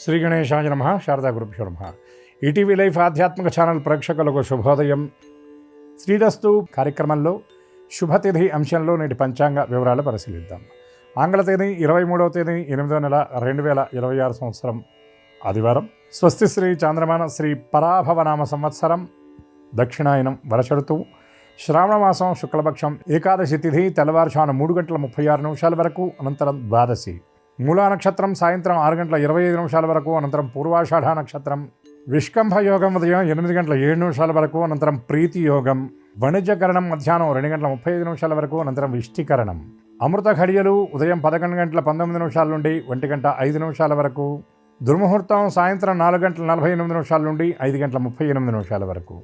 శ్రీ గణేశాయ నమః. శారదా గురుభ్యో నమః. ఈటీవీ లైఫ్ ఆధ్యాత్మిక ఛానల్ ప్రేక్షకులకు శుభోదయం. శ్రీరస్తు కార్యక్రమంలో శుభతిథి అంశంలో నేటి పంచాంగ వివరాలు పరిశీలిద్దాం. ఆంగ్ల తేదీ 23వ తేదీ 8వ నెల 2026 సంవత్సరం ఆదివారం. స్వస్తి శ్రీ చాంద్రమాన శ్రీ పరాభవనామ సంవత్సరం, దక్షిణాయనం, వర్ష ఋతువు, శ్రావణ మాసం, శుక్లపక్షం, ఏకాదశి తిథి తెల్లవారుజామున 3:36 వరకు, అనంతరం ద్వాదశి. మూలా నక్షత్రం సాయంత్రం 6:25 వరకు, అనంతరం పూర్వాషాఢ నక్షత్రం. విష్కంభ యోగం ఉదయం 8:07 వరకు, అనంతరం ప్రీతి యోగం. వణిజ్యకరణం మధ్యాహ్నం 2:35 వరకు, అనంతరం విష్టికరణం. అమృత ఘడియలు ఉదయం 11:19 నుండి 1:05 వరకు. దుర్ముహూర్తం సాయంత్రం 4:48 నుండి 5:38 వరకు.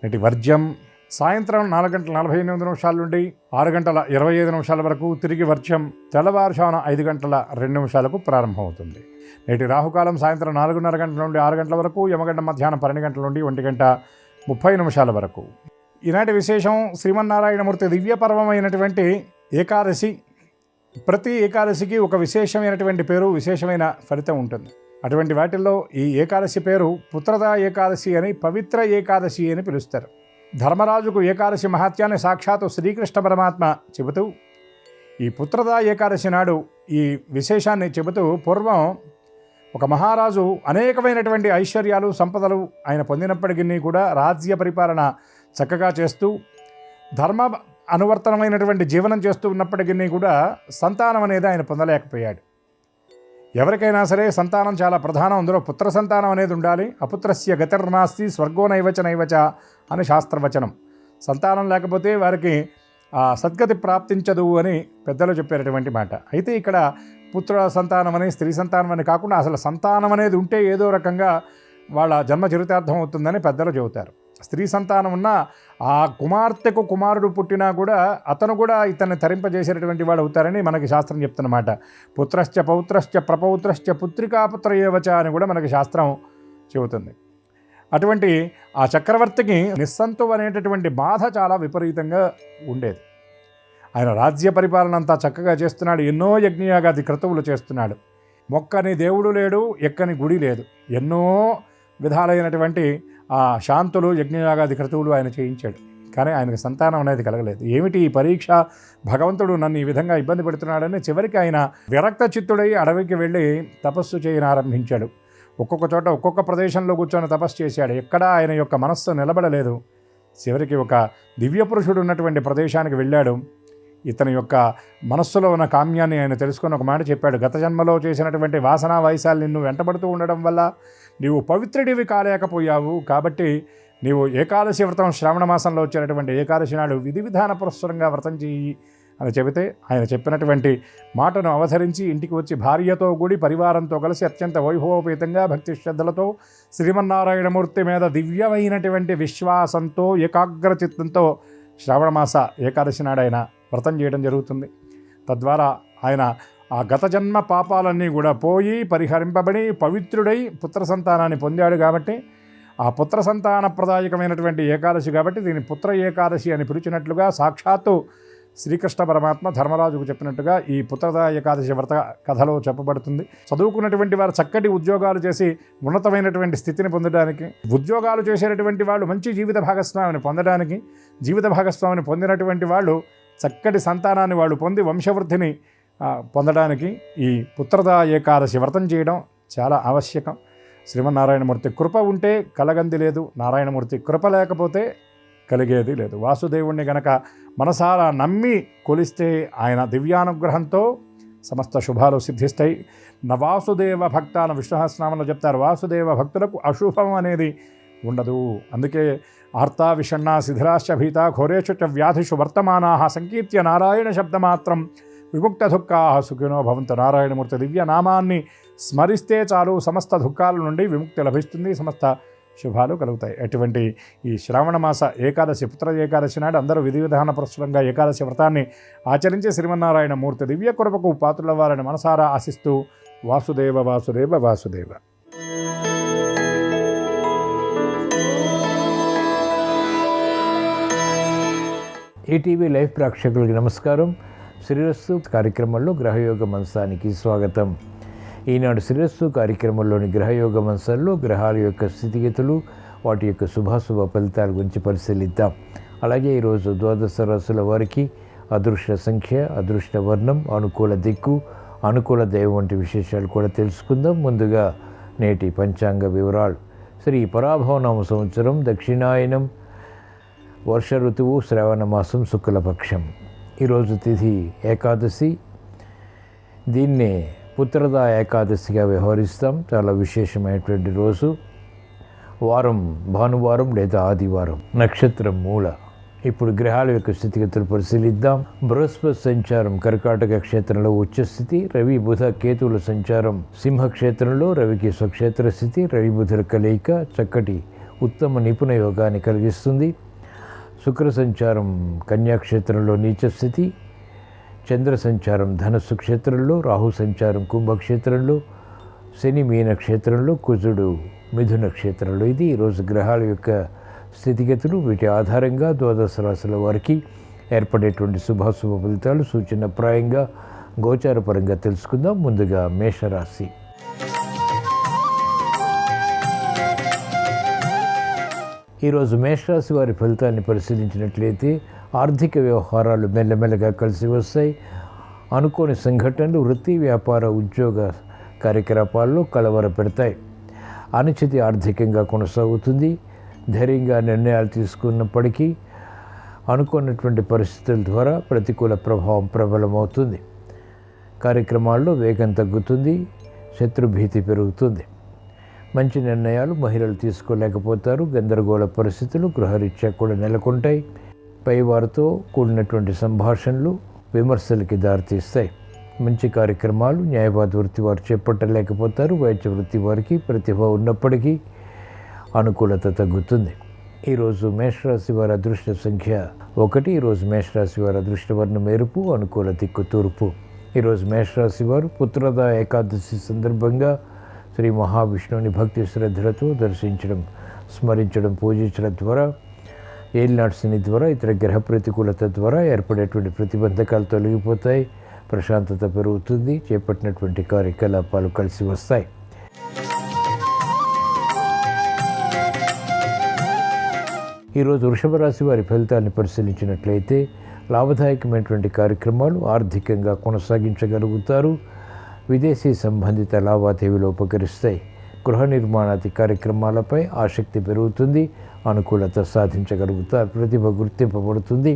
నేటి వర్జ్యం సాయంత్రం 4:48 నుండి 6:25 వరకు, తిరిగి వర్జ్యం తెల్లవారుజామున 5:02 ప్రారంభమవుతుంది. నేటి రాహుకాలం సాయంత్రం 4:30 గంటల నుండి 6 గంటల వరకు, యమగండం మధ్యాహ్నం 12 గంటల నుండి 1:30 వరకు. ఈనాటి విశేషం శ్రీమన్నారాయణమూర్తి దివ్యపర్వమైనటువంటి ఏకాదశి. ప్రతి ఏకాదశికి ఒక విశేషమైనటువంటి పేరు, విశేషమైన ఫలితం ఉంటుంది. అటువంటి వాటిల్లో ఈ ఏకాదశి పేరు పుత్రదా ఏకాదశి అని, పవిత్ర ఏకాదశి అని పిలుస్తారు. ధర్మరాజుకు ఏకాదశి మహాత్యాన్ని సాక్షాత్తు శ్రీకృష్ణ పరమాత్మ చెబుతూ ఈ పుత్రదా ఏకాదశి నాడు ఈ విశేషాన్ని చెబుతూ, పూర్వం ఒక మహారాజు అనేకమైనటువంటి ఐశ్వర్యాలు, సంపదలు ఆయన పొందినప్పటికీ కూడా రాజ్య పరిపాలన చక్కగా చేస్తూ ధర్మ అనువర్తనమైనటువంటి జీవనం చేస్తూ ఉన్నప్పటికీ కూడా సంతానం అనేది ఆయన పొందలేకపోయాడు. ఎవరికైనా సరే సంతానం చాలా ప్రధానం. అందులో పుత్ర సంతానం అనేది ఉండాలి. అపుత్రస్య గతిర్నాస్తి స్వర్గో నైవచ అని శాస్త్రవచనం. సంతానం లేకపోతే వారికి సద్గతి ప్రాప్తించదు అని పెద్దలు చెప్పేటటువంటి మాట. అయితే ఇక్కడ పుత్ర సంతానం అని, స్త్రీ సంతానం అని కాకుండా అసలు సంతానం అనేది ఉంటే ఏదో రకంగా వాళ్ళ జన్మ చరితార్థం అవుతుందని పెద్దలు చెబుతారు. స్త్రీ సంతానం ఉన్న ఆ కుమార్తెకు కుమారుడు పుట్టినా కూడా అతను కూడా ఇతన్ని తరింపజేసేటటువంటి వాడు అవుతారని మనకి శాస్త్రం చెప్తున్నమాట. పుత్రశ్చ పౌత్రశ్చ ప్రపౌత్రశ్చ పుత్రికాపుత్ర ఏవచ అని కూడా మనకి శాస్త్రం చెబుతుంది. అటువంటి ఆ చక్రవర్తికి నిస్సంతువు అనేటటువంటి బాధ చాలా విపరీతంగా ఉండేది. ఆయన రాజ్య పరిపాలన అంతా చక్కగా చేస్తున్నాడు. ఎన్నో యజ్ఞయాగాది క్రతువులు చేస్తున్నాడు. మొక్కని దేవుడు లేడు, ఎక్కని గుడి లేదు. ఎన్నో విధాలైనటువంటి ఆ శాంతులు, యజ్ఞయాగాది క్రతువులు ఆయన చేయించాడు. కానీ ఆయనకు సంతానం అనేది కలగలేదు. ఏమిటి ఈ పరీక్ష? భగవంతుడు నన్ను ఈ విధంగా ఇబ్బంది పెడుతున్నాడని చివరికి ఆయన విరక్త చిత్తుడై అడవికి వెళ్ళి తపస్సు చేయనారంభించాడు. ఒక్కొక్క చోట ఒక్కొక్క ప్రదేశంలో కూర్చొని తపస్సు చేశాడు. ఎక్కడా ఆయన యొక్క మనస్సు నిలబడలేదు. చివరికి ఒక దివ్య పురుషుడు ఉన్నటువంటి ప్రదేశానికి వెళ్ళాడు. ఇతని యొక్క మనస్సులో ఉన్న కామ్యాన్ని ఆయన తెలుసుకొని ఒక మాట చెప్పాడు. గత జన్మలో చేసినటువంటి వాసనా వైశాలు నిన్ను వెంటబడుతూ ఉండడం వల్ల నీవు పవిత్రుడివి కాలేకపోయావు. కాబట్టి నీవు ఏకాదశి వ్రతం, శ్రావణ మాసంలో వచ్చేటటువంటి ఏకాదశి నాడు విధి విధాన పురస్సరంగా వ్రతం చెయ్యి అని చెబితే, ఆయన చెప్పినటువంటి మాటను అవతరించి ఇంటికి వచ్చి భార్యతో కూడి పరివారంతో కలిసి అత్యంత వైభవోపేతంగా భక్తి శ్రద్ధలతో శ్రీమన్నారాయణమూర్తి మీద దివ్యమైనటువంటి విశ్వాసంతో ఏకాగ్ర చిత్తంతో శ్రావణమాస ఏకాదశి నాడు ఆయన వ్రతం చేయడం జరుగుతుంది. తద్వారా ఆయన ఆ గత జన్మ పాపాలన్నీ కూడా పోయి పరిహరింపబడి పవిత్రుడై పుత్ర సంతానాన్ని పొందాడు. కాబట్టి ఆ పుత్ర సంతాన ప్రదాయకమైనటువంటి ఏకాదశి కాబట్టి దీన్ని పుత్ర ఏకాదశి అని పిలిచినట్లుగా సాక్షాత్తు శ్రీకృష్ణ పరమాత్మ ధర్మరాజుకు చెప్పినట్టుగా ఈ పుత్రదా ఏకాదశి వ్రత కథలో చెప్పబడుతుంది. చదువుకున్నటువంటి వారు చక్కటి ఉద్యోగాలు చేసి ఉన్నతమైనటువంటి స్థితిని పొందడానికి, ఉద్యోగాలు చేసేటటువంటి వాళ్ళు మంచి జీవిత భాగస్వామిని పొందడానికి, జీవిత భాగస్వామిని పొందినటువంటి వాళ్ళు చక్కటి సంతానాన్ని వాళ్ళు పొంది వంశవృద్ధిని పొందడానికి ఈ పుత్రదా ఏకాదశి వ్రతం చేయడం చాలా ఆవశ్యకం. శ్రీమన్నారాయణమూర్తి కృప ఉంటే కలగంది లేదు, నారాయణమూర్తి కృప లేకపోతే కలిగేది లేదు. వాసుదేవుణ్ణి గనక మనసారా నమ్మి కొలిస్తే ఆయన దివ్యానుగ్రహంతో సమస్త శుభాలు సిద్ధిస్తాయి. వాసుదేవ భక్త అని విష్ణుసహస్రనామంలో చెప్తారు. వాసుదేవ భక్తులకు అశుభం అనేది ఉండదు. అందుకే ఆర్తా విషణ్ణా శిథిరాశ్చ భీతా ఘోరేషు చ వ్యాధిషు వర్తమానా సంకీర్త్య నారాయణ శబ్దమాత్రం విముక్త దుఃఖా సుఖినో భవంతు. నారాయణమూర్తి దివ్య నామాన్ని స్మరిస్తే చాలు సమస్త దుఃఖాల నుండి విముక్తి లభిస్తుంది, సమస్త శుభాలు కలుగుతాయి. అటువంటి ఈ శ్రావణ మాస ఏకాదశి, పుత్ర ఏకాదశి నాడు అందరూ విధి విధాన ప్రస్తుతంగా ఏకాదశి వ్రతాన్ని ఆచరించి శ్రీమన్నారాయణ మూర్తి దివ్య కృపకు పాత్రుల వారిని మనసారా ఆశిస్తూ వాసుదేవ వాసుదేవ వాసుదేవ. ఈటీవీ లైవ్ ప్రేక్షకులకి నమస్కారం. శ్రీరస్తు కార్యక్రమంలో గ్రహయోగ మంచానికి స్వాగతం. ఈనాడు శిరస్సు కార్యక్రమంలోని గ్రహయోగ అంశాల్లో గ్రహాల యొక్క స్థితిగతులు, వాటి యొక్క శుభాశుభ ఫలితాల గురించి పరిశీలిద్దాం. అలాగే ఈరోజు ద్వాదశ రాశుల వారికి అదృష్ట సంఖ్య, అదృష్ట వర్ణం, అనుకూల దిక్కు, అనుకూల దైవం వంటి విశేషాలు కూడా తెలుసుకుందాం. ముందుగా నేటి పంచాంగ వివరాలు. శ్రీ పరాభవనామ సంవత్సరం, దక్షిణాయనం, వర్ష ఋతువు, శ్రావణ మాసం, శుక్లపక్షం. ఈరోజు తిథి ఏకాదశి. దీన్నే పుత్రదా ఏకాదశిగా వ్యవహరిస్తాం. చాలా విశేషమైనటువంటి రోజు. వారం భానువారం లేదా ఆదివారం. నక్షత్రం మూల. ఇప్పుడు గ్రహాల యొక్క స్థితిగతులు పరిశీలిద్దాం. బృహస్పతి సంచారం కర్కాటక క్షేత్రంలో ఉచ్చస్థితి, రవి బుధ కేతువుల సంచారం సింహక్షేత్రంలో, రవికి స్వక్షేత్ర స్థితి, రవి బుధుల కలయిక చక్కటి ఉత్తమ నిపుణ యోగాన్ని కలిగిస్తుంది. శుక్ర సంచారం కన్యాక్షేత్రంలో నీచస్థితి, చంద్ర సంచారం ధనస్సు క్షేత్రంలో, రాహు సంచారం కుంభక్షేత్రంలో, శని మీన క్షేత్రంలో, కుజుడు మిథున క్షేత్రంలో. ఇది ఈరోజు గ్రహాల యొక్క స్థితిగతులు. వీటి ఆధారంగా ద్వాదశ రాశుల వారికి ఏర్పడేటువంటి శుభాశుభ ఫలితాలు సూచనప్రాయంగా గోచారపరంగా తెలుసుకుందాం. ముందుగా మేషరాశి. ఈరోజు మేషరాశి వారి ఫలితాన్ని పరిశీలించినట్లయితే ఆర్థిక వ్యవహారాలు మెల్లమెల్లగా కలిసి వస్తాయి. అనుకోని సంఘటనలు వృత్తి, వ్యాపార, ఉద్యోగ కార్యకలాపాల్లో కలవర పెడతాయి. అనిశ్చితి ఆర్థికంగా కొనసాగుతుంది. ధైర్యంగా నిర్ణయాలు తీసుకున్నప్పటికీ అనుకున్నటువంటి పరిస్థితుల ద్వారా ప్రతికూల ప్రభావం ప్రబలమవుతుంది. కార్యక్రమాల్లో వేగం తగ్గుతుంది. శత్రుభీతి పెరుగుతుంది. మంచి నిర్ణయాలు మహిళలు తీసుకోలేకపోతారు. గందరగోళ పరిస్థితులు గృహరీత్యా కూడా నెలకొంటాయి. పైవారితో కూడినటువంటి సంభాషణలు విమర్శలకి దారితీస్తాయి. మంచి కార్యక్రమాలు న్యాయవాద వృత్తి వారు చేపట్టలేకపోతారు. వైద్య వృత్తి వారికి ప్రతిభ ఉన్నప్పటికీ అనుకూలత తగ్గుతుంది. ఈరోజు మేషరాశి వారి అదృష్ట సంఖ్య 1. ఈరోజు మేషరాశి వారి అదృష్ట వర్ణం ఎరుపు, అనుకూల దిక్కు తూర్పు. ఈరోజు మేషరాశి వారు పుత్రదా ఏకాదశి సందర్భంగా శ్రీ మహావిష్ణువుని భక్తి శ్రద్ధలతో దర్శించడం, స్మరించడం, పూజించడం ద్వారా ఏలినాటి శని ద్వారా ఇతర గ్రహ ప్రతికూలత ద్వారా ఏర్పడేటువంటి ప్రతిబంధకాలు తొలగిపోతాయి. ప్రశాంతత పెరుగుతుంది. చేపట్టినటువంటి కార్యకలాపాలు కలిసి వస్తాయి. ఈరోజు వృషభ రాశి వారి ఫలితాన్ని పరిశీలించినట్లయితే లాభదాయకమైనటువంటి కార్యక్రమాలు ఆర్థికంగా కొనసాగించగలుగుతారు. విదేశీ సంబంధిత లావాదేవీలు ఉపకరిస్తాయి. గృహ నిర్మాణాది కార్యక్రమాలపై ఆసక్తి పెరుగుతుంది. అనుకూలత సాధించగలుగుతారు. ప్రతిభ గుర్తింపబడుతుంది.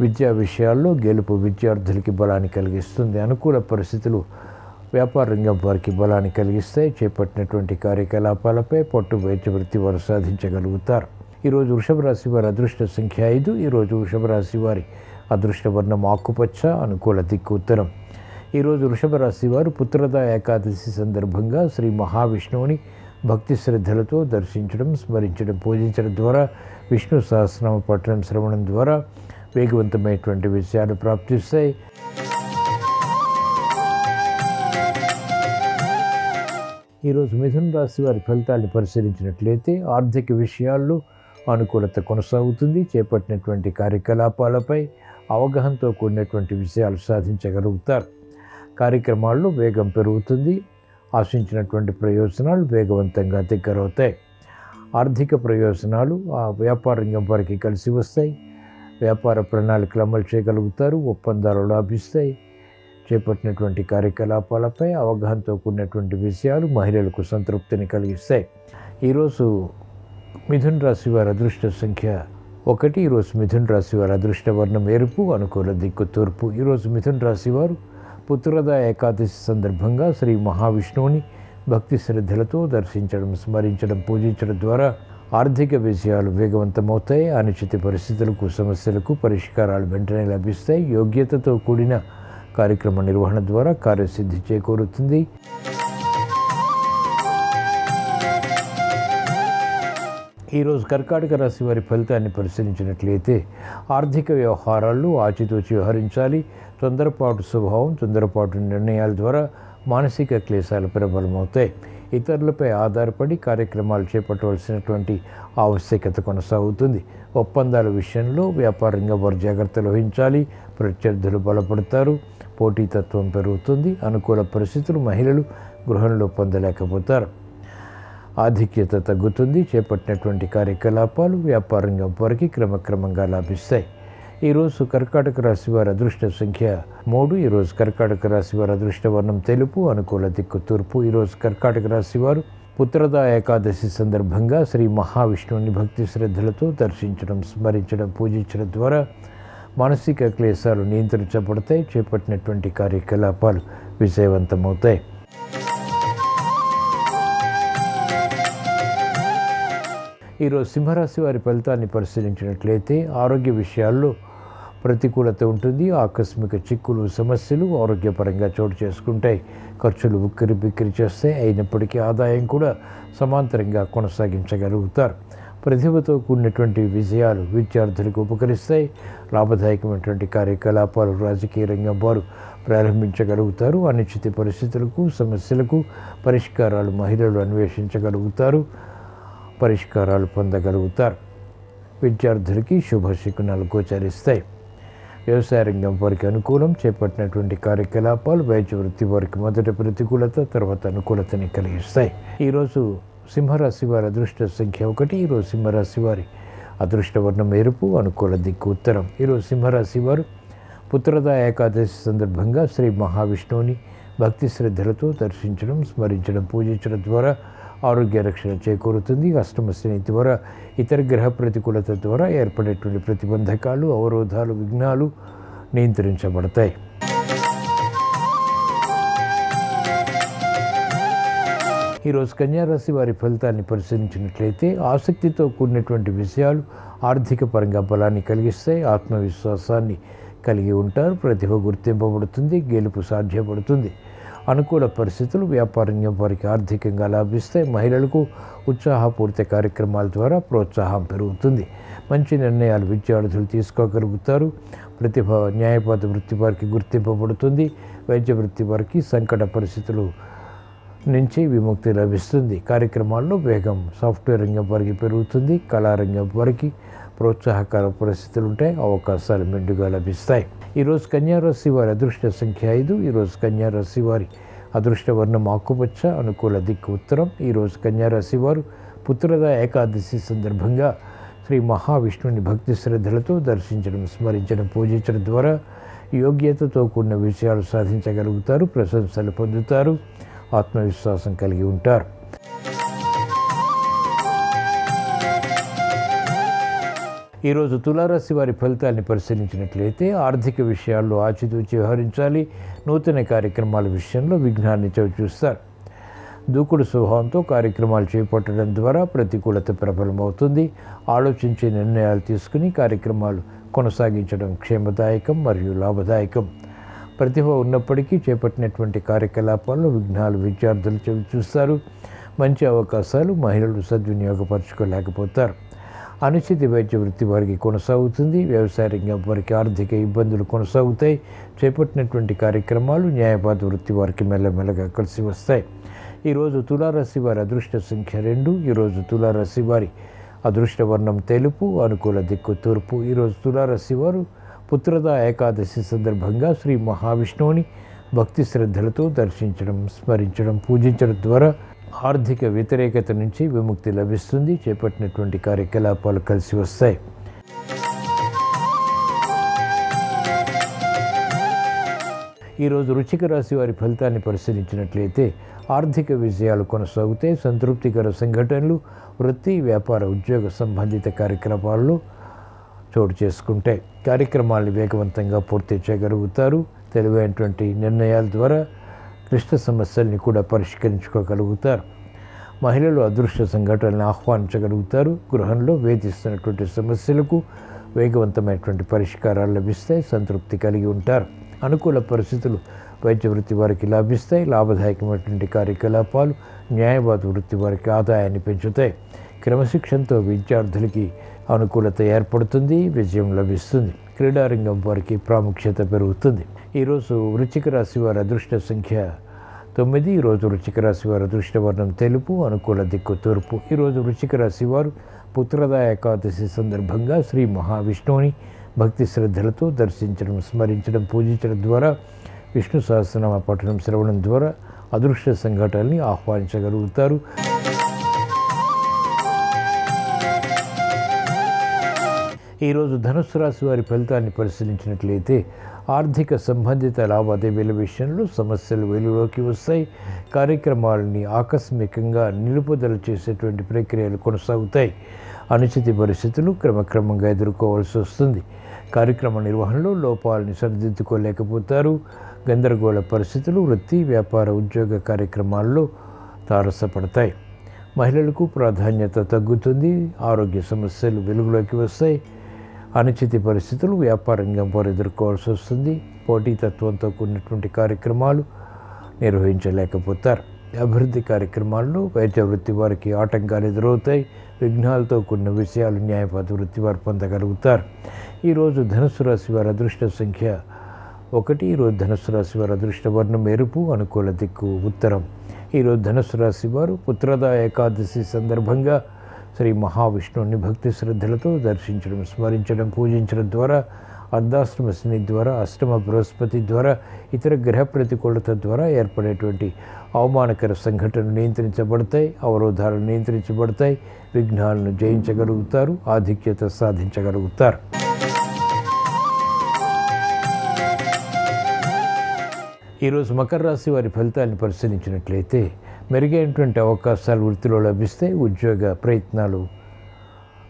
విద్యా విషయాల్లో గెలుపు విద్యార్థులకి బలాన్ని కలిగిస్తుంది. అనుకూల పరిస్థితులు వ్యాపార రంగం వారికి బలాన్ని కలిగిస్తాయి. చేపట్టినటువంటి కార్యకలాపాలపై పట్టు వైద్య వృత్తి వారు సాధించగలుగుతారు. ఈరోజు వృషభ రాశి వారి అదృష్ట సంఖ్య 5. ఈరోజు వృషభ రాశి వారి అదృష్ట వర్ణం ఆకుపచ్చ, అనుకూల దిక్కు ఉత్తరం. ఈరోజు వృషభ రాశి వారు పుత్రదా ఏకాదశి సందర్భంగా శ్రీ మహావిష్ణువుని భక్తి శ్రద్ధలతో దర్శించడం, స్మరించడం, పూజించడం ద్వారా విష్ణు సహస్రనామ పఠనం, శ్రవణం ద్వారా వేగవంతమైనటువంటి విషయాలు ప్రాప్తిస్తాయి. ఈరోజు మిథున రాశి వారి ఫలితాన్ని పరిశీలించినట్లయితే ఆర్థిక విషయాల్లో అనుకూలత కొనసాగుతుంది. చేపట్టినటువంటి కార్యకలాపాలపై అవగాహనతో కూడినటువంటి విషయాలు సాధించగలుగుతారు. కార్యక్రమాల్లో వేగం పెరుగుతుంది. ఆశించినటువంటి ప్రయోజనాలు వేగవంతంగా దగ్గరవుతాయి. ఆర్థిక ప్రయోజనాలు ఆ వ్యాపార రంగం వారికి కలిసి వస్తాయి. వ్యాపార ప్రణాళికలు అమలు చేయగలుగుతారు. ఒప్పందాలు లాభిస్తాయి. చేపట్టినటువంటి కార్యకలాపాలపై అవగాహనతో కూడినటువంటి విషయాలు మహిళలకు సంతృప్తిని కలిగిస్తాయి. ఈరోజు మిథున రాశి వారి అదృష్ట సంఖ్య 1. ఈరోజు మిథున రాశి వారి అదృష్ట వర్ణం ఎరుపు, అనుకూల దిక్కు తూర్పు. ఈరోజు మిథున రాశి వారు పుత్రదా ఏకాదశి సందర్భంగా శ్రీ మహావిష్ణువుని భక్తి శ్రద్ధలతో దర్శించడం, స్మరించడం, పూజించడం ద్వారా ఆర్థిక విషయాలు వేగవంతమవుతాయి. అనిశ్చిత పరిస్థితులకు, సమస్యలకు పరిష్కారాలు వెంటనే లభిస్తాయి. యోగ్యతతో కూడిన కార్యక్రమ నిర్వహణ ద్వారా కార్యసిద్ధి చేకూరుతుంది. ఈరోజు కర్కాటక రాశి వారి ఫలితాన్ని పరిశీలించినట్లయితే ఆర్థిక వ్యవహారాల్లో ఆచితూచి వ్యవహరించాలి. తొందరపాటు స్వభావం, తొందరపాటు నిర్ణయాల ద్వారా మానసిక క్లేశాలు ప్రబలమవుతాయి. ఇతరులపై ఆధారపడి కార్యక్రమాలు చేపట్టవలసినటువంటి ఆవశ్యకత కొనసాగుతుంది. ఒప్పందాల విషయంలో వ్యాపారంగా వారు జాగ్రత్తలు వహించాలి. ప్రత్యర్థులు బలపడతారు. పోటీతత్వం పెరుగుతుంది. అనుకూల పరిస్థితులు మహిళలు గృహంలో పొందలేకపోతారు. ఆధిక్యత తగ్గుతుంది. చేపట్టినటువంటి కార్యకలాపాలు వ్యాపార రంగం వారికి క్రమక్రమంగా లాభిస్తాయి. ఈరోజు కర్కాటక రాశి వారి అదృష్ట సంఖ్య 3. ఈరోజు కర్కాటక రాశి వారి అదృష్ట వర్ణం తెలుపు. అనుకూల దిక్కు తూర్పు. ఈరోజు కర్కాటక రాశి వారు పుత్రదా ఏకాదశి సందర్భంగా శ్రీ మహావిష్ణువుని భక్తి శ్రద్ధలతో దర్శించడం, స్మరించడం, పూజించడం ద్వారా మానసిక క్లేశాలు నియంత్రించబడతాయి. చేపట్టినటువంటి కార్యకలాపాలు విజయవంతమవుతాయి. ఈరోజు సింహరాశి వారి ఫలితాన్ని పరిశీలించినట్లయితే ఆరోగ్య విషయాల్లో ప్రతికూలత ఉంటుంది. ఆకస్మిక చిక్కులు, సమస్యలు ఆరోగ్యపరంగా చోటు చేసుకుంటాయి. ఖర్చులు ఉక్కిరి బిక్కిరి చేస్తాయి. అయినప్పటికీ ఆదాయం కూడా సమాంతరంగా కొనసాగించగలుగుతారు. ప్రతిభతో కూడినటువంటి విజయాలు విద్యార్థులకు ఉపకరిస్తాయి. లాభదాయకమైనటువంటి కార్యకలాపాలు రాజకీయ రంగం వారు ప్రారంభించగలుగుతారు. అనిశ్చిత పరిస్థితులకు, సమస్యలకు పరిష్కారాలు మహిళలు అన్వేషించగలుగుతారు. పరిష్కారాలు పొందగలుగుతారు. విద్యార్థులకి శుభశకునాలు గోచరిస్తాయి. వ్యవసాయ రంగం వారికి అనుకూలం. చేపట్టినటువంటి కార్యకలాపాలు వైద్య వృత్తి వారికి మొదట ప్రతికూలత, తర్వాత అనుకూలతని కలిగిస్తాయి. ఈరోజు సింహరాశి వారి అదృష్ట సంఖ్య 1. ఈరోజు సింహరాశి వారి అదృష్ట వర్ణం ఎరుపు. అనుకూల దిక్కు ఉత్తరం. ఈరోజు సింహరాశి వారు పుత్రదా ఏకాదశి సందర్భంగా శ్రీ మహావిష్ణువుని భక్తి శ్రద్ధలతో దర్శించడం, స్మరించడం, పూజించడం ద్వారా ఆరోగ్య రక్షణ చేకూరుతుంది. అష్టమ శని ద్వారా ఇతర గ్రహ ప్రతికూలత ద్వారా ఏర్పడేటువంటి ప్రతిబంధకాలు, అవరోధాలు, విఘ్నాలు నియంత్రించబడతాయి. ఈరోజు కన్యారాశి వారి ఫలితాన్ని పరిశీలించినట్లయితే ఆసక్తితో కూడినటువంటి విషయాలు ఆర్థిక పరంగా బలాన్ని కలిగిస్తాయి. ఆత్మవిశ్వాసాన్ని కలిగి ఉంటారు. ప్రతిభ గుర్తింపబడుతుంది. గెలుపు సాధ్యపడుతుంది. అనుకూల పరిస్థితులు వ్యాపారంగం వారికి ఆర్థికంగా లాభిస్తాయి. మహిళలకు ఉత్సాహపూరిత కార్యక్రమాల ద్వారా ప్రోత్సాహం పెరుగుతుంది. మంచి నిర్ణయాలు విద్యార్థులు తీసుకోగలుగుతారు. ప్రతిభ న్యాయపాత వృత్తి వారికి గుర్తింపబడుతుంది. వైద్య వృత్తి వారికి సంకట పరిస్థితులు నుంచి విముక్తి లభిస్తుంది. కార్యక్రమాల్లో వేగం సాఫ్ట్వేర్ రంగం వారికి పెరుగుతుంది. కళారంగం వారికి ప్రోత్సాహకర పరిస్థితులు ఉంటాయి. అవకాశాలు మెండుగా లభిస్తాయి. ఈరోజు కన్యారాశి వారి అదృష్ట సంఖ్య 5. ఈరోజు కన్యారాశి వారి అదృష్ట వర్ణం ఆకుపచ్చ. అనుకూల దిక్కు ఉత్తరం. ఈరోజు కన్యారాశి వారు పుత్రదా ఏకాదశి సందర్భంగా శ్రీ మహావిష్ణువుని భక్తి శ్రద్ధలతో దర్శించడం, స్మరించడం, పూజించడం ద్వారా యోగ్యతతో కూడిన విషయాలు సాధించగలుగుతారు. ప్రశంసలు పొందుతారు. ఆత్మవిశ్వాసం కలిగి ఉంటారు. ఈరోజు తులారాశి వారి ఫలితాన్ని పరిశీలించినట్లయితే ఆర్థిక విషయాల్లో ఆచితూచి వ్యవహరించాలి. నూతన కార్యక్రమాల విషయంలో విఘ్నాన్ని చవిచూస్తారు. దూకుడు స్వభావంతో కార్యక్రమాలు చేపట్టడం ద్వారా ప్రతికూలత ప్రబలమవుతుంది. ఆలోచించే నిర్ణయాలు తీసుకుని కార్యక్రమాలు కొనసాగించడం క్షేమదాయకం మరియు లాభదాయకం. ప్రతిభ ఉన్నప్పటికీ చేపట్టినటువంటి కార్యకలాపాల్లో విఘ్నాలు విద్యార్థులు చవిచూస్తారు. మంచి అవకాశాలు మహిళలు సద్వినియోగపరచుకోలేకపోతారు. అనిశ్చిత వైద్య వృత్తి వారికి కొనసాగుతుంది. వ్యవసాయ రంగం వారికి ఆర్థిక ఇబ్బందులు కొనసాగుతాయి. చేపట్టినటువంటి కార్యక్రమాలు న్యాయపాత వృత్తి వారికి మెల్లమెల్లగా కలిసి వస్తాయి. ఈరోజు తులారాశి వారి అదృష్ట సంఖ్య 2. ఈరోజు తులారాశి వారి అదృష్ట వర్ణం తెలుపు. అనుకూల దిక్కు తూర్పు. ఈరోజు తులారాశి వారు పుత్రదా ఏకాదశి సందర్భంగా శ్రీ మహావిష్ణువుని భక్తి శ్రద్ధలతో దర్శించడం, స్మరించడం, పూజించడం ద్వారా ఆర్థిక వ్యతిరేకత నుంచి విముక్తి లభిస్తుంది. చేపట్టినటువంటి కార్యకలాపాలు కలిసి వస్తాయి. ఈరోజు వృశ్చిక రాశి వారి ఫలితాన్ని పరిశీలించినట్లయితే ఆర్థిక విజయాలు కొనసాగుతాయి. సంతృప్తికర సంఘటనలు వృత్తి, వ్యాపార, ఉద్యోగ సంబంధిత కార్యక్రమాల్లో చోటు చేసుకుంటాయి. కార్యక్రమాలను వేగవంతంగా పూర్తి చేయగలుగుతారు. తెలివైనటువంటి నిర్ణయాల ద్వారా క్లిష్ట సమస్యల్ని కూడా పరిష్కరించుకోగలుగుతారు. మహిళలు అదృష్ట సంఘటనలను ఆహ్వానించగలుగుతారు. గృహంలో వేధిస్తున్నటువంటి సమస్యలకు వేగవంతమైనటువంటి పరిష్కారాలు లభిస్తాయి. సంతృప్తి కలిగి ఉంటారు. అనుకూల పరిస్థితులు వైద్య వృత్తి వారికి లాభిస్తాయి. లాభదాయకమైనటువంటి కార్యకలాపాలు న్యాయవాద వృత్తి వారికి ఆదాయాన్ని పెంచుతాయి. క్రమశిక్షణతో విద్యార్థులకి అనుకూలత ఏర్పడుతుంది. విజయం లభిస్తుంది. క్రీడారంగం వారికి ప్రాముఖ్యత పెరుగుతుంది. ఈరోజు వృశ్చిక రాశి వారి అదృష్ట సంఖ్య 9. ఈరోజు వృశ్చిక రాశి వారి అదృష్ట వర్ణం తెలుపు. అనుకూల దిక్కు తూర్పు. ఈరోజు వృశ్చిక రాశి వారు పుత్రదా ఏకాదశి సందర్భంగా శ్రీ మహావిష్ణువుని భక్తి శ్రద్ధలతో దర్శించడం, స్మరించడం, పూజించడం ద్వారా విష్ణు సహస్రనామ పఠనం శ్రవణం ద్వారా అదృష్ట సంఘటనల్ని ఆహ్వానించగలుగుతారు. ఈరోజు ధనుస్సు రాశి వారి ఫలితాన్ని పరిశీలించినట్లయితే ఆర్థిక సంబంధిత లావాదేవీల విషయంలో సమస్యలు వెలుగులోకి వస్తాయి. కార్యక్రమాలని ఆకస్మికంగా నిలుపుదల చేసేటువంటి ప్రక్రియలు కొనసాగుతాయి. అనుచిత పరిస్థితులు క్రమక్రమంగా ఎదుర్కోవాల్సి వస్తుంది. కార్యక్రమ నిర్వహణలో లోపాలని సరిదిద్దుకోలేకపోతారు. గందరగోళ పరిస్థితులు వృత్తి, వ్యాపార, ఉద్యోగ కార్యక్రమాల్లో తారసపడతాయి. మహిళలకు ప్రాధాన్యత తగ్గుతుంది. ఆరోగ్య సమస్యలు వెలుగులోకి వస్తాయి. అనుచిత పరిస్థితులు వ్యాపార రంగం వారు ఎదుర్కోవాల్సి వస్తుంది. పోటీతత్వంతో కూడినటువంటి కార్యక్రమాలు నిర్వహించలేకపోతారు. అభివృద్ధి కార్యక్రమాల్లో వైద్య వృత్తి వారికి ఆటంకాలు ఎదురవుతాయి. విఘ్నాలతో కూడిన విషయాలు న్యాయవాద వృత్తి వారు పొందగలుగుతారు. ఈరోజు ధనుస్సు రాశి వారి అదృష్ట సంఖ్య 1. ఈరోజు ధనుస్సు రాశి వారి అదృష్ట వర్ణం ఎరుపు, అనుకూల దిక్కు ఉత్తరం. ఈరోజు ధనుస్సు రాశి వారు పుత్రదా ఏకాదశి సందర్భంగా శ్రీ మహావిష్ణువుని భక్తి శ్రద్ధలతో దర్శించడం, స్మరించడం, పూజించడం ద్వారా అర్ధాశ్రమ శని ద్వారా, అష్టమ బృహస్పతి ద్వారా, ఇతర గ్రహ ప్రతికూలత ద్వారా ఏర్పడేటువంటి అవమానకర సంఘటనలు నియంత్రించబడతాయి. అవరోధాలు నియంత్రించబడతాయి. విఘ్నాలను జయించగలుగుతారు. ఆధిక్యత సాధించగలుగుతారు. ఈరోజు మకర రాశి వారి ఫలితాన్ని పరిశీలించినట్లయితే మెరుగైనటువంటి అవకాశాలు వృత్తిలో లభిస్తాయి. ఉద్యోగ ప్రయత్నాలు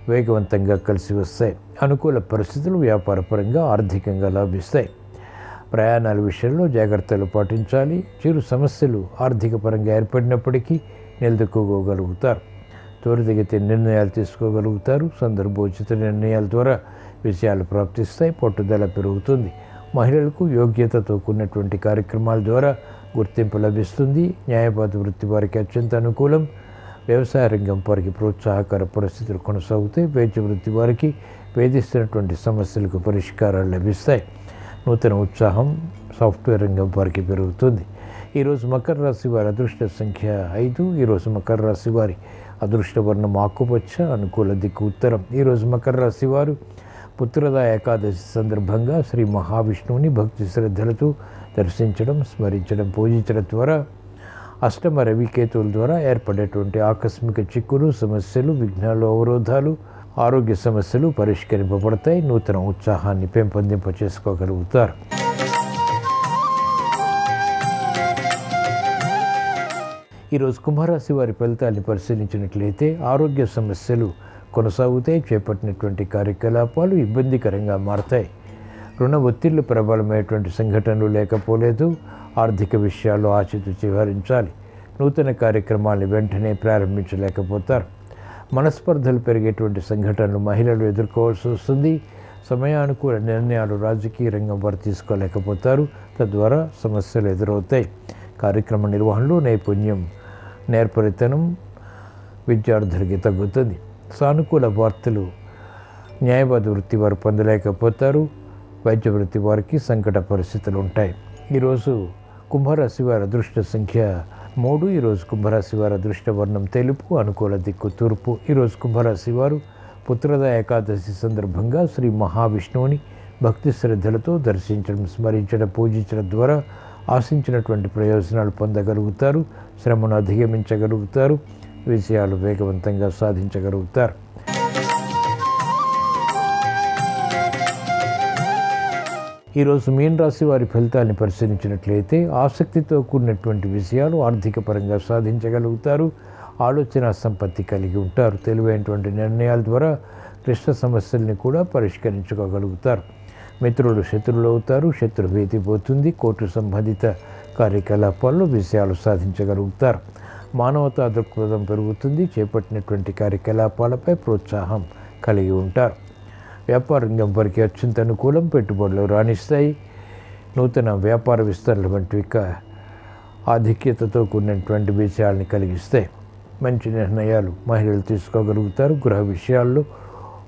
వేగవంతంగా కలిసి వస్తాయి. అనుకూల పరిస్థితులు వ్యాపారపరంగా ఆర్థికంగా లాభిస్తాయి. ప్రయాణాల విషయంలో జాగ్రత్తలు పాటించాలి. చిరు సమస్యలు ఆర్థిక పరంగా ఏర్పడినప్పటికీ నిలదొక్కుకోగలుగుతారు. త్వరితగతిన నిర్ణయాలు తీసుకోగలుగుతారు. సందర్భోచిత నిర్ణయాల ద్వారా విషయాలు ప్రాప్తిస్తాయి. పట్టుదల పెరుగుతుంది. మహిళలకు యోగ్యతతో కూడినటువంటి కార్యక్రమాల ద్వారా గుర్తింపు లభిస్తుంది. న్యాయవాద వృత్తి వారికి అత్యంత అనుకూలం. వ్యవసాయ రంగం వారికి ప్రోత్సాహకర పరిస్థితులు కొనసాగుతాయి. వైద్య వృత్తి వారికి వేధిస్తున్నటువంటి సమస్యలకు పరిష్కారాలు లభిస్తాయి. నూతన ఉత్సాహం సాఫ్ట్వేర్ రంగం వారికి పెరుగుతుంది. ఈరోజు మకర రాశి వారి అదృష్ట సంఖ్య 5. ఈరోజు మకర రాశి వారి అదృష్ట వర్ణం ఆకుపచ్చ, అనుకూల దిక్కు ఉత్తరం. ఈరోజు మకర రాశి వారు పుత్రదా ఏకాదశి సందర్భంగా శ్రీ మహావిష్ణువుని భక్తి శ్రద్ధలతో దర్శించడం, స్మరించడం, పూజించడం ద్వారా అష్టమ రవికేతువుల ద్వారా ఏర్పడేటువంటి ఆకస్మిక చిక్కులు, సమస్యలు, విఘ్నాలు, అవరోధాలు, ఆరోగ్య సమస్యలు పరిష్కరింపబడతాయి. నూతన ఉత్సాహాన్ని పెంపొందింప చేసుకోగలుగుతారు. ఈరోజు కుంభరాశి వారి ఫలితాన్ని పరిశీలించినట్లయితే ఆరోగ్య సమస్యలు కొనసాగుతాయి. చేపట్టినటువంటి కార్యకలాపాలు ఇబ్బందికరంగా మారతాయి. రుణ ఒత్తిళ్లు ప్రబలమైనటువంటి సంఘటనలు లేకపోలేదు. ఆర్థిక విషయాల్లో ఆచితూచి వ్యవహరించాలి. నూతన కార్యక్రమాలను వెంటనే ప్రారంభించలేకపోతారు. మనస్పర్ధలు పెరిగేటువంటి సంఘటనలు మహిళలు ఎదుర్కోవాల్సి వస్తుంది. సమయానుకూల నిర్ణయాలు రాజకీయ రంగం వారు తీసుకోలేకపోతారు. తద్వారా సమస్యలు ఎదురవుతాయి. కార్యక్రమ నిర్వహణలో నైపుణ్యం, నేర్పరితనం విద్యార్థులకి తగ్గుతుంది. సానుకూల వార్తలు న్యాయవాద వృత్తి వారు పొందలేకపోతారు. వైద్య వృత్తి వారికి సంకట పరిస్థితులు ఉంటాయి. ఈరోజు కుంభరాశి వారి అదృష్ట సంఖ్య 3. ఈరోజు కుంభరాశి వారి అదృష్ట వర్ణం తెలుపు, అనుకూల దిక్కు తూర్పు. ఈరోజు కుంభరాశి వారు పుత్రద ఏకాదశి సందర్భంగా శ్రీ మహావిష్ణువుని భక్తి శ్రద్ధలతో దర్శించడం, స్మరించడం, పూజించడం ద్వారా ఆశించినటువంటి ప్రయోజనాలు పొందగలుగుతారు. శ్రమను అధిగమించగలుగుతారు. విషయాలు వేగవంతంగా సాధించగలుగుతారు. ఈరోజు మీన రాశి వారి ఫలితాన్ని పరిశీలించినట్లయితే ఆసక్తితో కూడినటువంటి విషయాలు ఆర్థిక పరంగా సాధించగలుగుతారు. ఆలోచన సంపత్తి కలిగి ఉంటారు. తెలివైనటువంటి నిర్ణయాల ద్వారా క్లిష్ట సమస్యల్ని కూడా పరిష్కరించుకోగలుగుతారు. మిత్రులు శత్రువులు అవుతారు. శత్రుభీతి పోతుంది. కోర్టు సంబంధిత కార్యకలాపాల్లో విషయాలు సాధించగలుగుతారు. మానవతా దృక్పథం పెరుగుతుంది. చేపట్టినటువంటి కార్యకలాపాలపై ప్రోత్సాహం కలిగి ఉంటారు. వ్యాపార రంగం వారికి అత్యంత అనుకూలం. పెట్టుబడులు రాణిస్తాయి. నూతన వ్యాపార విస్తరణ వంటివి ఆధిక్యతతో కూడినటువంటి విషయాల్ని కలిగిస్తాయి. మంచి నిర్ణయాలు మహిళలు తీసుకోగలుగుతారు. గృహ విషయాల్లో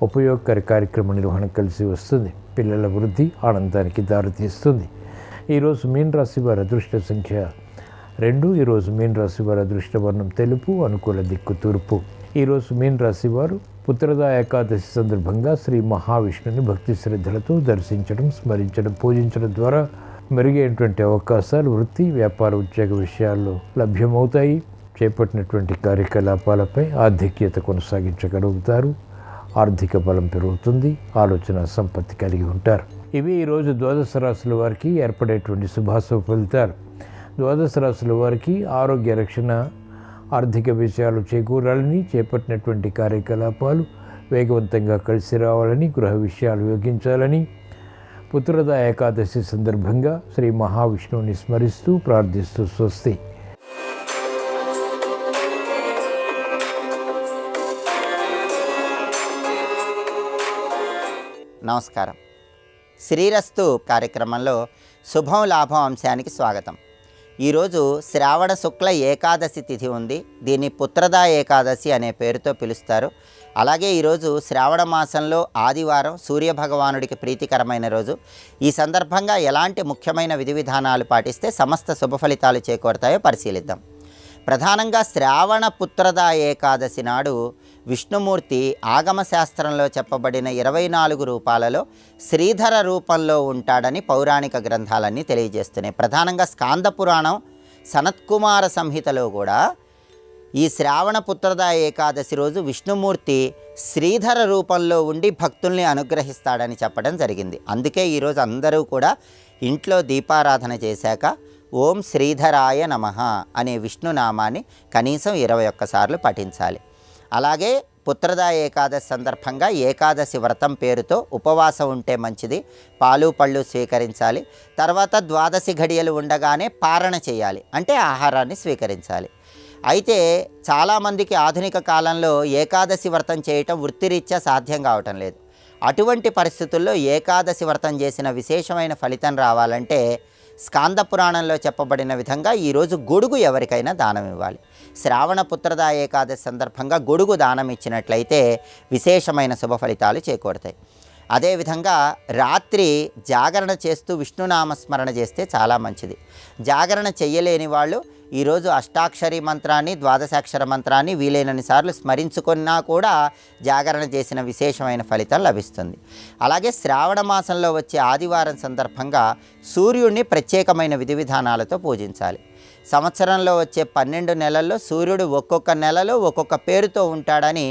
ఉపయోగకర కార్యక్రమ నిర్వహణ కలిసి వస్తుంది. పిల్లల వృద్ధి ఆనందానికి దారితీస్తుంది. ఈరోజు మీన రాశి వారి అదృష్ట సంఖ్య 2. ఈరోజు మీన రాశి వారి అదృష్ట వర్ణం తెలుపు, అనుకూల దిక్కు తూర్పు. ఈరోజు మీన రాశి వారు పుత్రదా ఏకాదశి సందర్భంగా శ్రీ మహావిష్ణుని భక్తి శ్రద్ధలతో దర్శించడం, స్మరించడం, పూజించడం ద్వారా మెరుగైనటువంటి అవకాశాలు వృత్తి, వ్యాపార, ఉద్యోగ విషయాల్లో లభ్యమవుతాయి. చేపట్టినటువంటి కార్యకలాపాలపై ఆధిక్యత కొనసాగించగలుగుతారు. ఆర్థిక బలం పెరుగుతుంది. ఆలోచన సంపత్తి కలిగి ఉంటారు. ఇవి ఈరోజు ద్వాదశ రాశుల వారికి ఏర్పడేటువంటి శుభాశుభ ఫలితాలు. ద్వాదశ రాశుల వారికి ఆరోగ్య రక్షణ, ఆర్థిక విషయాలు చేకూరాలని, చేపట్టినటువంటి కార్యకలాపాలు వేగవంతంగా కలిసి రావాలని, గృహ విషయాలు యోగించాలని, పుత్రద ఏకాదశి సందర్భంగా శ్రీ మహావిష్ణువుని స్మరిస్తూ ప్రార్థిస్తూ స్వస్తి. నమస్కారం. శ్రీరస్తు కార్యక్రమంలో శుభం లాభం అంశానికి స్వాగతం. ఈరోజు శ్రావణ శుక్ల ఏకాదశి తిథి ఉంది. దీన్ని పుత్రద ఏకాదశి అనే పేరుతో పిలుస్తారు. అలాగే ఈరోజు శ్రావణ మాసంలో ఆదివారం, సూర్యభగవానుడికి ప్రీతికరమైన రోజు. ఈ సందర్భంగా ఎలాంటి ముఖ్యమైన విధి విధానాలు పాటిస్తే సమస్త శుభ ఫలితాలు చేకూరుతాయో పరిశీలిద్దాం. ప్రధానంగా శ్రావణ పుత్రద ఏకాదశి నాడు విష్ణుమూర్తి ఆగమశాస్త్రంలో చెప్పబడిన 24 రూపాలలో శ్రీధర రూపంలో ఉంటాడని పౌరాణిక గ్రంథాలన్నీ తెలియజేస్తున్నాయి. ప్రధానంగా స్కాంద పురాణం, సనత్కుమార సంహితలో కూడా ఈ శ్రావణ పుత్రద ఏకాదశి రోజు విష్ణుమూర్తి శ్రీధర రూపంలో ఉండి భక్తుల్ని అనుగ్రహిస్తాడని చెప్పడం జరిగింది. అందుకే ఈరోజు అందరూ కూడా ఇంట్లో దీపారాధన చేశాక ఓం శ్రీధరాయ నమః అనే విష్ణునామాన్ని కనీసం 21 సార్లు పఠించాలి. అలాగే పుత్రద ఏకాదశి సందర్భంగా ఏకాదశి వ్రతం పేరుతో ఉపవాసం ఉంటే మంచిది. పాలు పళ్ళు స్వీకరించాలి. తర్వాత ద్వాదశి ఘడియలు ఉండగానే పారణ చేయాలి, అంటే ఆహారాన్ని స్వీకరించాలి. అయితే చాలామందికి ఆధునిక కాలంలో ఏకాదశి వ్రతం చేయటం వృత్తిరీత్యా సాధ్యం కావటం లేదు. అటువంటి పరిస్థితుల్లో ఏకాదశి వ్రతం చేసిన విశేషమైన ఫలితం రావాలంటే స్కాంద పురాణంలో చెప్పబడిన విధంగా ఈరోజు గొడుగు ఎవరికైనా దానం ఇవ్వాలి. శ్రావణ పుత్రద ఏకాదశి సందర్భంగా గొడుగు దానం ఇచ్చినట్లయితే విశేషమైన శుభ ఫలితాలు చేకూరుతాయి. అదేవిధంగా రాత్రి జాగరణ చేస్తూ విష్ణునామస్మరణ చేస్తే చాలా మంచిది. జాగరణ చెయ్యలేని వాళ్ళు ఈరోజు అష్టాక్షరి మంత్రాన్ని, ద్వాదశాక్షర మంత్రాన్ని వీలైనన్ని సార్లు స్మరించుకున్నా కూడా జాగరణ చేసిన విశేషమైన ఫలితం లభిస్తుంది. అలాగే శ్రావణ మాసంలో వచ్చే ఆదివారం సందర్భంగా సూర్యుడిని ప్రత్యేకమైన విధి విధానాలతో పూజించాలి. సంవత్సరంలో వచ్చే 12 నెలల్లో సూర్యుడు ఒక్కొక్క నెలలో ఒక్కొక్క పేరుతో ఉంటాడని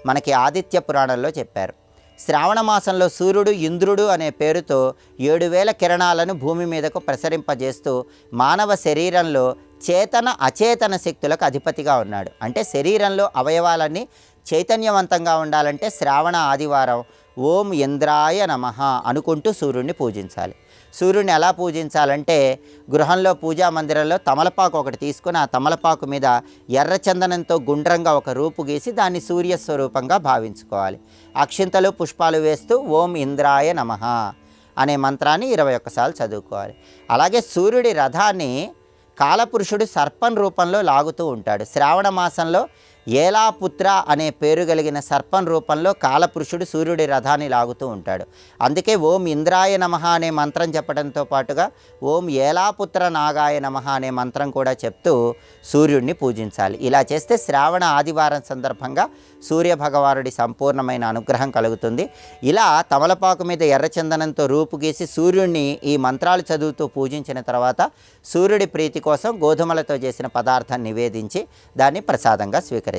మనకి ఆదిత్య పురాణంలో చెప్పారు. శ్రావణ మాసంలో సూర్యుడు ఇంద్రుడు అనే పేరుతో 7000 కిరణాలను భూమి మీదకు ప్రసరింపజేస్తూ మానవ శరీరంలో చేతన అచేతన శక్తులకు అధిపతిగా ఉన్నాడు. అంటే శరీరంలో అవయవాలన్నీ చైతన్యవంతంగా ఉండాలంటే శ్రావణ ఆదివారం ఓం ఇంద్రాయ నమః అనుకుంటూ సూర్యుడిని పూజించాలి. సూర్యుడిని ఎలా పూజించాలంటే గృహంలో పూజా మందిరంలో తమలపాకు ఒకటి తీసుకుని ఆ తమలపాకు మీద ఎర్రచందనంతో గుండ్రంగా ఒక రూపు గీసి దాన్ని సూర్యస్వరూపంగా భావించుకోవాలి. అక్షింతలు, పుష్పాలు వేస్తూ ఓం ఇంద్రాయ నమః అనే మంత్రాన్ని 21 సార్లు చదువుకోవాలి. అలాగే సూర్యుడి రథాన్ని కాలపురుషుడు సర్పం రూపంలో లాగుతూ ఉంటాడు. శ్రావణ మాసంలో ఏలాపుత్ర అనే పేరు కలిగిన సర్పం రూపంలో కాలపురుషుడు సూర్యుడి రథాన్ని లాగుతూ ఉంటాడు. అందుకే ఓం ఇంద్రాయ నమః అనే మంత్రం చెప్పడంతో పాటుగా ఓం ఏలాపుత్ర నాగాయ నమః అనే మంత్రం కూడా చెప్తూ సూర్యుడిని పూజించాలి. ఇలా చేస్తే శ్రావణ ఆదివారం సందర్భంగా సూర్యభగవానుడి సంపూర్ణమైన అనుగ్రహం కలుగుతుంది. ఇలా తమలపాకు మీద ఎర్రచందనంతో రూపు గీసి సూర్యుడిని ఈ మంత్రాలు చదువుతూ పూజించిన తర్వాత సూర్యుడి ప్రీతి కోసం గోధుమలతో చేసిన పదార్థాన్ని నివేదించి దాన్ని ప్రసాదంగా స్వీకరించాలి.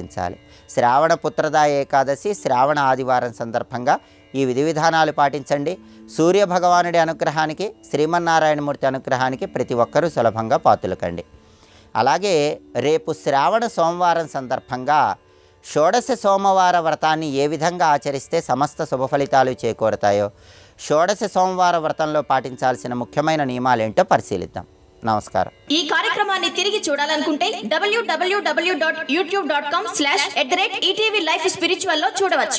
శ్రావణ పుత్రద ఏకాదశి శ్రావణ ఆదివారం సందర్భంగా ఈ విధి విధానాలు పాటించండి. సూర్యభగవానుడి అనుగ్రహానికి, శ్రీమన్నారాయణమూర్తి అనుగ్రహానికి ప్రతి ఒక్కరూ సులభంగా పాతులకండి. అలాగే రేపు శ్రావణ సోమవారం సందర్భంగా షోడశ సోమవార వ్రతాన్ని ఏ విధంగా ఆచరిస్తే సమస్త శుభ ఫలితాలు చేకూరుతాయో, షోడశ సోమవార వ్రతంలో పాటించాల్సిన ముఖ్యమైన నియమాలు ఏంటో పరిశీలిద్దాం. నమస్కారం. ఈ కార్యక్రమాన్ని తిరిగి చూడాలనుకుంటే www.youtube.com/ETV Life Spiritual లో చూడవచ్చు.